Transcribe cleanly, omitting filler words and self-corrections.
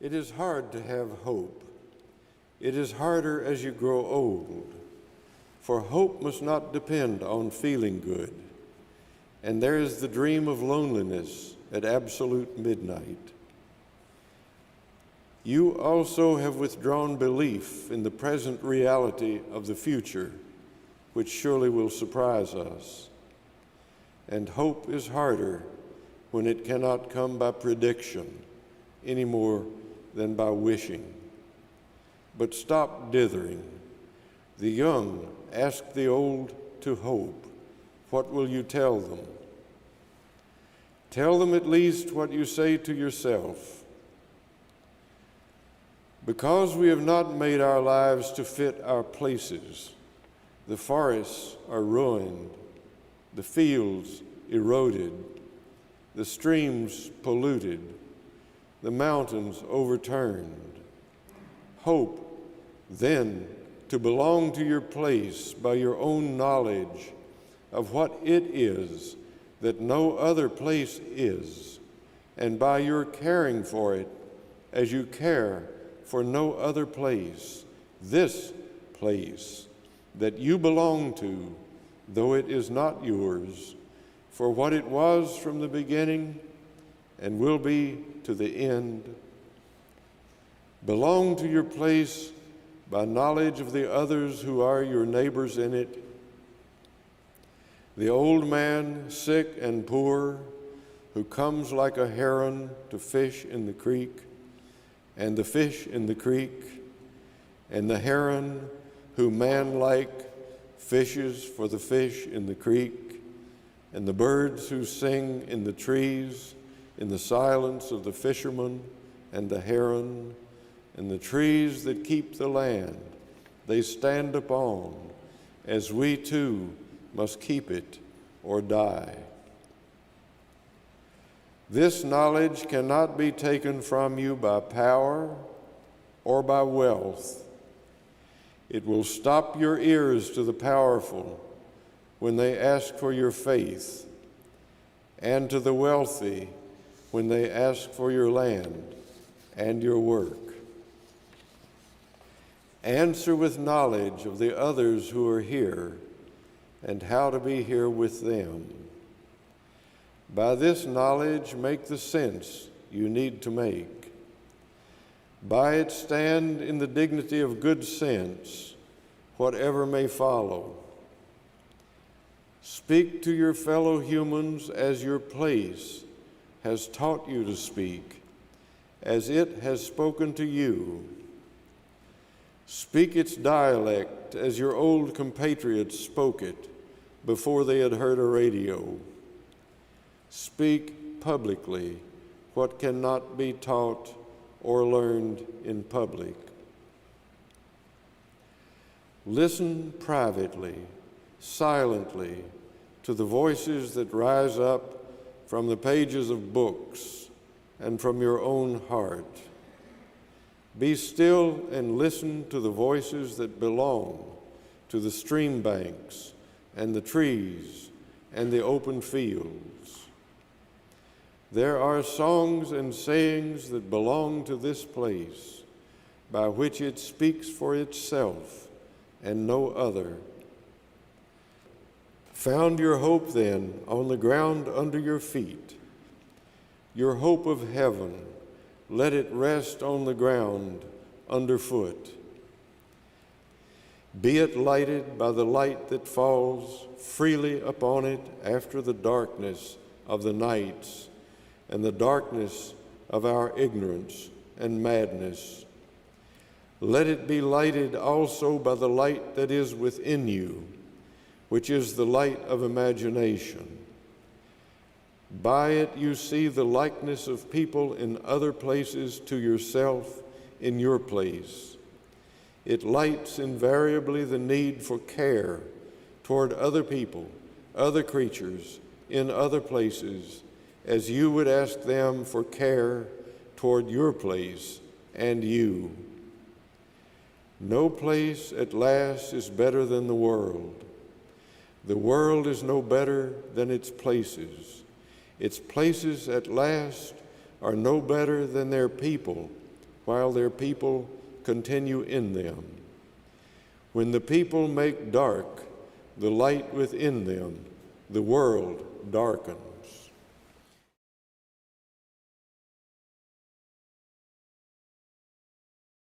It is hard to have hope. It is harder as you grow old, for hope must not depend on feeling good. And there is the dream of loneliness at absolute midnight. You also have withdrawn belief in the present reality of the future, which surely will surprise us. And hope is harder when it cannot come by prediction any more than by wishing. But stop dithering. The young ask the old to hope. What will you tell them? Tell them at least what you say to yourself. Because we have not made our lives to fit our places, the forests are ruined, the fields eroded, the streams polluted, the mountains overturned. Hope, then, to belong to your place by your own knowledge of what it is that no other place is, and by your caring for it as you care for no other place, this place that you belong to, though it is not yours, for what it was from the beginning and will be to the end. Belong to your place by knowledge of the others who are your neighbors in it. The old man, sick and poor, who comes like a heron to fish in the creek, and the fish in the creek, and the heron who man-like fishes for the fish in the creek, and the birds who sing in the trees, in the silence of the fisherman and the heron, and the trees that keep the land they stand upon, as we too must keep it or die. This knowledge cannot be taken from you by power or by wealth. It will stop your ears to the powerful when they ask for your faith, and to the wealthy when they ask for your land and your work. Answer with knowledge of the others who are here and how to be here with them. By this knowledge, make the sense you need to make. By it, stand in the dignity of good sense, whatever may follow. Speak to your fellow humans as your place has taught you to speak, as it has spoken to you. Speak its dialect as your old compatriots spoke it before they had heard a radio. Speak publicly what cannot be taught or learned in public. Listen privately, silently, to the voices that rise up from the pages of books and from your own heart. Be still and listen to the voices that belong to the stream banks and the trees and the open fields. There are songs and sayings that belong to this place, by which it speaks for itself and no other. Found your hope then on the ground under your feet, your hope of heaven. Let it rest on the ground underfoot. Be it lighted by the light that falls freely upon it after the darkness of the nights and the darkness of our ignorance and madness. Let it be lighted also by the light that is within you, which is the light of imagination. By it you see the likeness of people in other places to yourself in your place. It lights invariably the need for care toward other people, other creatures, in other places, as you would ask them for care toward your place and you. No place at last is better than the world. The world is no better than its places. Its places at last are no better than their people while their people continue in them. When the people make dark the light within them, the world darkens.